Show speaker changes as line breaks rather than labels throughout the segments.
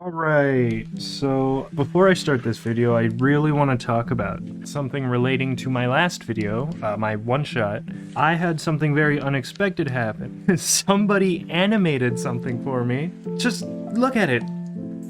Alright, so before I start this video, I really want to talk about something relating to my last video, my one-shot. I had something very unexpected happen. Somebody animated something for me. Just look at it.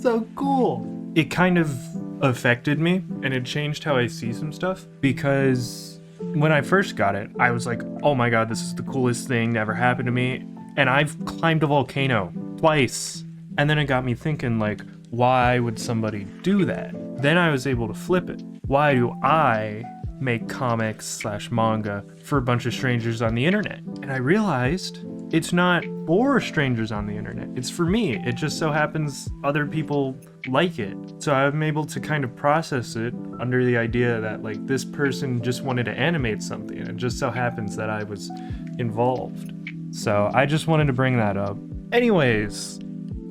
So cool. It kind of affected me, and it changed how I see some stuff, because when I first got it, I was like, oh my god, this is the coolest thing to ever happen to me, and I've climbed a volcano twice. And then it got me thinking, like, why would somebody do that? Then I was able to flip it. Why do I make comics/manga for a bunch of strangers on the internet? And I realized it's not for strangers on the internet. It's for me. It just so happens other people like it. So I'm able to kind of process it under the idea that, like, this person just wanted to animate something, and it just so happens that I was involved. So I just wanted to bring that up. Anyways,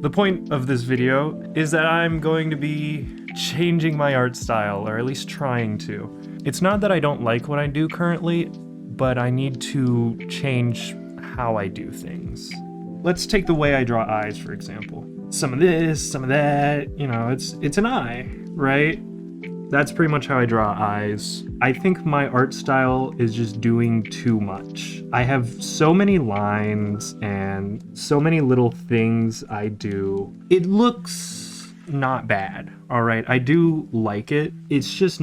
the point of this video is that I'm going to be changing my art style, or at least trying to. It's not that I don't like what I do currently, but I need to change how I do things. Let's take the way I draw eyes, for example. Some of this, some of that, you know, it's an eye, right? That's pretty much how I draw eyes. I think my art style is just doing too much. I have so many lines and so many little things I do. It looks not bad, all right? I do like it. It's just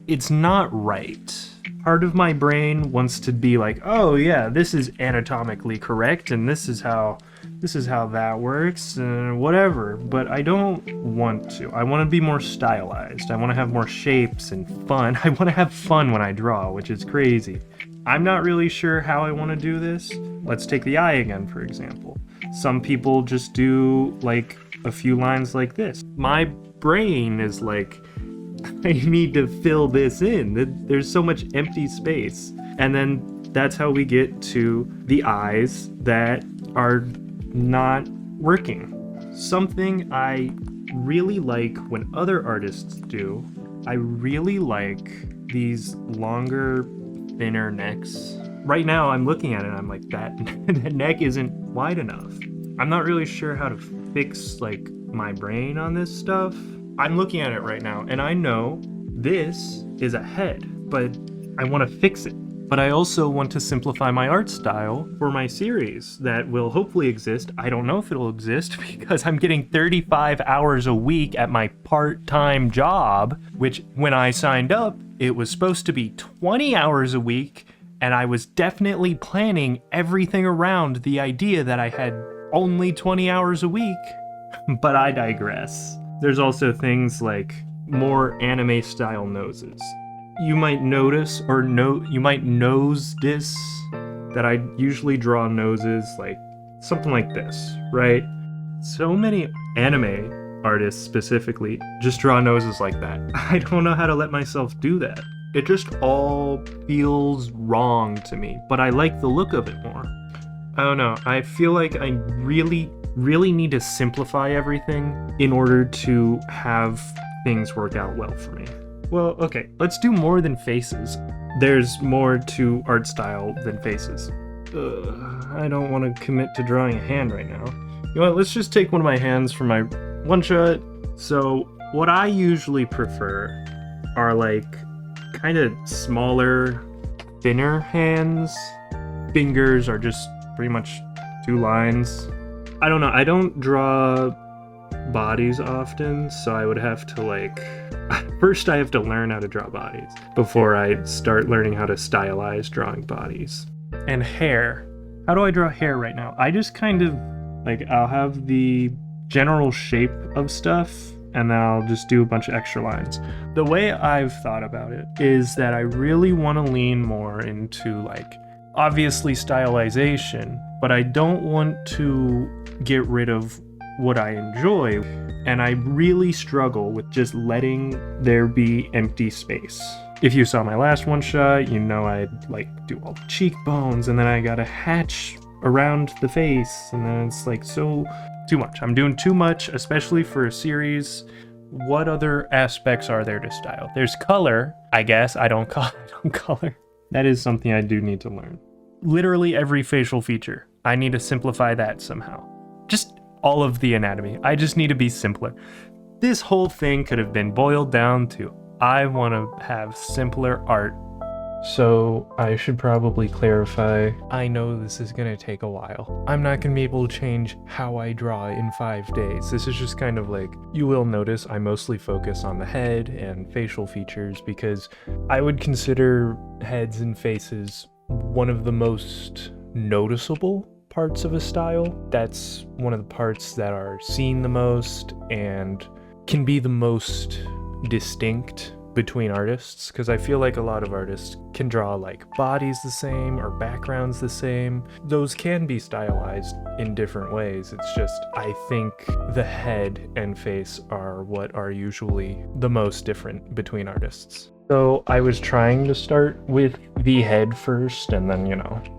it's not right. Part of my brain wants to be like, oh yeah, this is anatomically correct, and this is how that works, and whatever, but I don't want to. I want to be more stylized. I want to have more shapes and fun. I want to have fun when I draw, which is crazy. I'm not really sure how I want to do this. Let's take the eye again, for example. Some people just do like a few lines like this. My brain is like, I need to fill this in. There's so much empty space. And then that's how we get to the eyes that are not working. Something I really like when other artists do, I really like these longer, thinner necks. Right now I'm looking at it and I'm like, that neck isn't wide enough. I'm not really sure how to fix like my brain on this stuff. I'm looking at it right now and I know this is a head, but I want to fix it. But I also want to simplify my art style for my series that will hopefully exist. I don't know if it'll exist because I'm getting 35 hours a week at my part-time job, which when I signed up, it was supposed to be 20 hours a week, and I was definitely planning everything around the idea that I had only 20 hours a week. But I digress. There's also things like more anime style noses. You might notice, or you might nose this, that I usually draw noses like something like this, right? So many anime artists specifically just draw noses like that. I don't know how to let myself do that. It just all feels wrong to me, but I like the look of it more. I don't know, I feel like I really need to simplify everything in order to have things work out well for me. Well, okay, let's do more than faces. There's more to art style than faces. I don't want to commit to drawing a hand right now. You know what, let's just take one of my hands for my one-shot. So, what I usually prefer are like kind of smaller, thinner hands. Fingers are just pretty much 2 lines. I don't know, I don't draw bodies often, so I would have to like, first I have to learn how to draw bodies before I start learning how to stylize drawing bodies. And hair. How do I draw hair right now? I just kind of like, I'll have the general shape of stuff and then I'll just do a bunch of extra lines. The way I've thought about it is that I really want to lean more into like, obviously stylization, but I don't want to get rid of what I enjoy, and I really struggle with just letting there be empty space. If you saw my last one shot, you know I'd like do all the cheekbones, and then I gotta hatch around the face, and then it's like so too much. I'm doing too much, especially for a series. What other aspects are there to style? There's color, I guess. I don't color. That is something I do need to learn. Literally every facial feature. I need to simplify that somehow. Just all of the anatomy. I just need to be simpler. This whole thing could have been boiled down to, I want to have simpler art. So I should probably clarify, I know this is going to take a while. I'm not going to be able to change how I draw in 5 days. This is just kind of like, you will notice I mostly focus on the head and facial features because I would consider heads and faces one of the most noticeable parts of a style. That's one of the parts that are seen the most and can be the most distinct between artists, because I feel like a lot of artists can draw like bodies the same or backgrounds the same. Those can be stylized in different ways. It's just, I think the head and face are what are usually the most different between artists. So I was trying to start with the head first and then,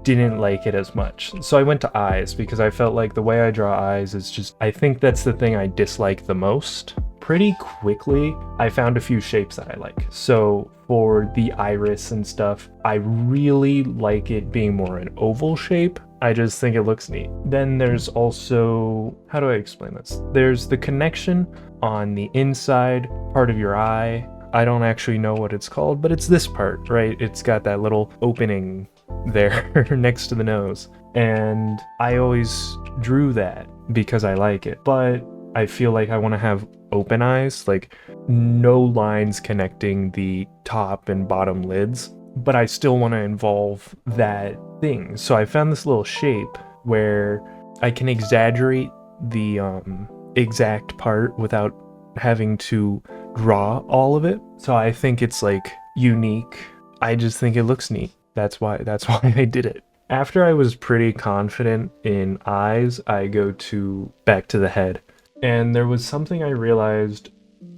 didn't like it as much. So I went to eyes because I felt like the way I draw eyes is just, I think that's the thing I dislike the most. Pretty quickly, I found a few shapes that I like. So for the iris and stuff, I really like it being more an oval shape. I just think it looks neat. Then there's also, how do I explain this? There's the connection on the inside part of your eye. I don't actually know what it's called, but it's this part, right? It's got that little opening there next to the nose. And I always drew that because I like it. But I feel like I want to have open eyes, like no lines connecting the top and bottom lids, but I still want to involve that thing. So I found this little shape where I can exaggerate the exact part without having to draw all of it. So I think it's like unique. I just think it looks neat. That's why I did it. After I was pretty confident in eyes, I go back to the head. And there was something I realized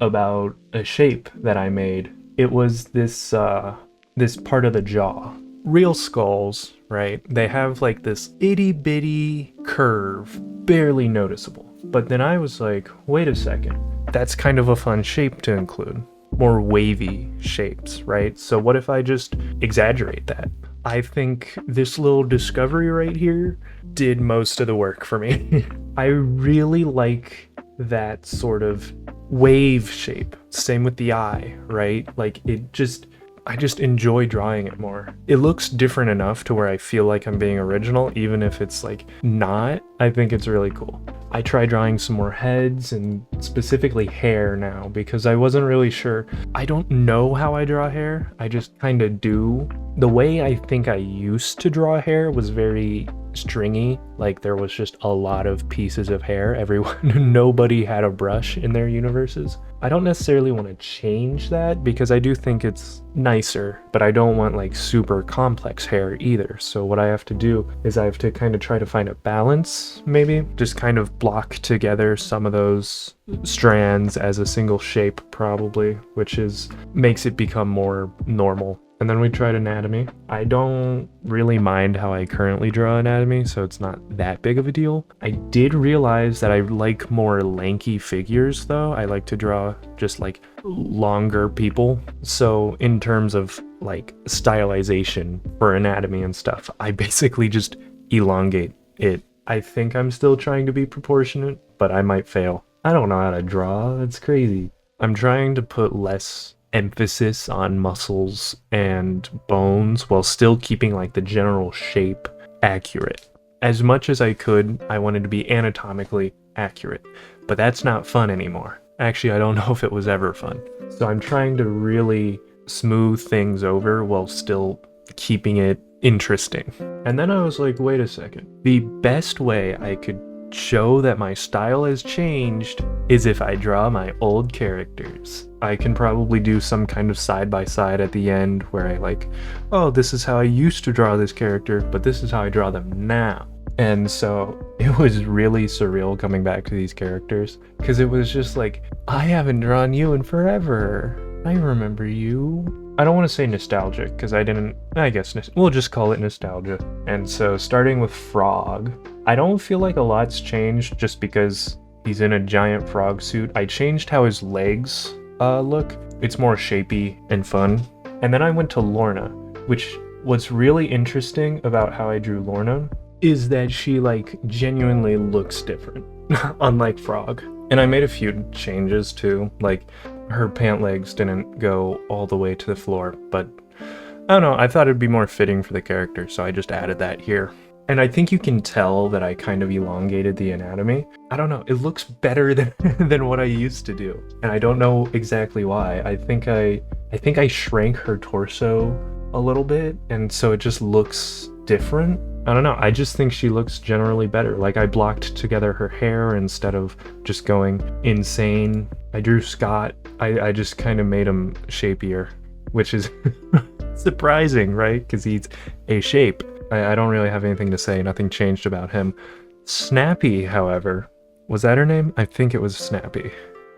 about a shape that I made. It was this part of the jaw. Real skulls, right? They have like this itty bitty curve, barely noticeable. But then I was like, wait a second, that's kind of a fun shape to include. More wavy shapes, right? So what if I just exaggerate that? I think this little discovery right here did most of the work for me. I really like that sort of wave shape. Same with the eye, right? Like I just enjoy drawing it more. It looks different enough to where I feel like I'm being original, even if it's like not. I think it's really cool. I try drawing some more heads and specifically hair now because I wasn't really sure. I don't know how I draw hair. I just kind of do. The way I think I used to draw hair was very stringy. Like there was just a lot of pieces of hair. Nobody had a brush in their universes. I don't necessarily want to change that because I do think it's nicer, but I don't want like super complex hair either. So what I have to do is I have to kind of try to find a balance, maybe just kind of block together some of those strands as a single shape probably, which makes it become more normal. And then we tried anatomy. I don't really mind how I currently draw anatomy, so it's not that big of a deal. I did realize that I like more lanky figures though. I like to draw just like longer people. So in terms of like stylization for anatomy and stuff, I basically just elongate it. I think I'm still trying to be proportionate, but I might fail. I don't know how to draw. That's crazy. I'm trying to put less emphasis on muscles and bones while still keeping like the general shape accurate. As much as I could, I wanted to be anatomically accurate, but that's not fun anymore. Actually, I don't know if it was ever fun. So I'm trying to really smooth things over while still keeping it interesting. And then I was like, wait a second. The best way I could show that my style has changed is if I draw my old characters. I can probably do some kind of side-by-side at the end where I like, oh, this is how I used to draw this character, but this is how I draw them now. And so it was really surreal coming back to these characters because it was just like, I haven't drawn you in forever. I remember you. I don't want to say nostalgic because I guess we'll just call it nostalgia. And so starting with Frog, I don't feel like a lot's changed just because he's in a giant frog suit. I changed how his legs look. It's more shapy and fun. And then I went to Lorna, which what's really interesting about how I drew Lorna is that she like genuinely looks different, unlike Frog. And I made a few changes too, like her pant legs didn't go all the way to the floor, but I don't know, I thought it'd be more fitting for the character, so I just added that here. And I think you can tell that I kind of elongated the anatomy. I don't know, it looks better than what I used to do. And I don't know exactly why. I think I shrank her torso a little bit, and so it just looks different. I don't know, I just think she looks generally better. Like, I blocked together her hair instead of just going insane. I drew Scott. I just kind of made him shapier, which is surprising, right? Because he's a shape. I don't really have anything to say. Nothing changed about him. Snappy, however, was that her name? I think it was Snappy.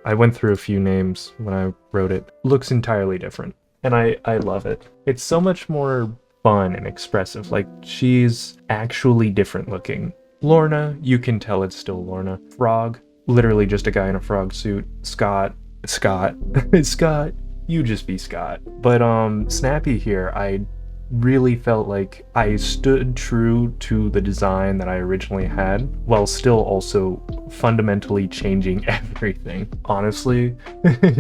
I went through a few names when I wrote it. Looks entirely different, and I love it. It's so much more fun and expressive. Like, she's actually different looking. Lorna, you can tell it's still Lorna. Frog, literally just a guy in a frog suit. Scott, Scott, you just be Scott. But Snappy here, I really felt like I stood true to the design that I originally had, while still also fundamentally changing everything. Honestly,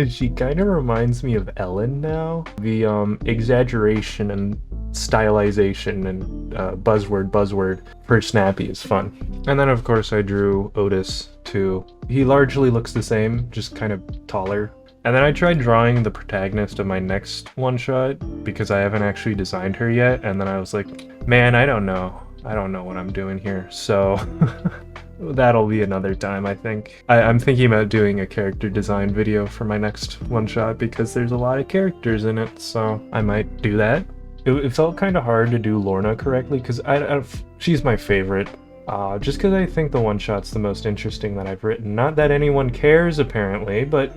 she kind of reminds me of Ellen now. The exaggeration and stylization and buzzword for Snappy is fun. And then of course I drew Otis too. He largely looks the same, just kind of taller. And then I tried drawing the protagonist of my next one-shot because I haven't actually designed her yet, and then I was like, man, I don't know what I'm doing here, so that'll be another time, I think. I'm thinking about doing a character design video for my next one-shot because there's a lot of characters in it, so I might do that. It felt kind of hard to do Lorna correctly because she's my favorite. Just because I think the one-shot's the most interesting that I've written. Not that anyone cares, apparently, but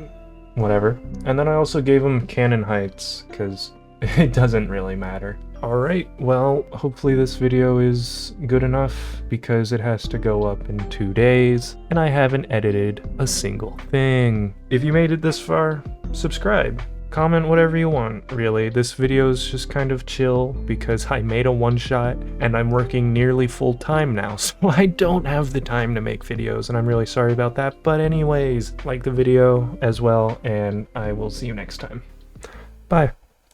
whatever. And then I also gave him Cannon Heights, because it doesn't really matter. Alright, well, hopefully this video is good enough, because it has to go up in 2 days, and I haven't edited a single thing. If you made it this far, subscribe. Comment whatever you want, really. This video is just kind of chill because I made a one-shot and I'm working nearly full-time now, so I don't have the time to make videos, and I'm really sorry about that. But anyways, like the video as well, and I will see you next time. Bye.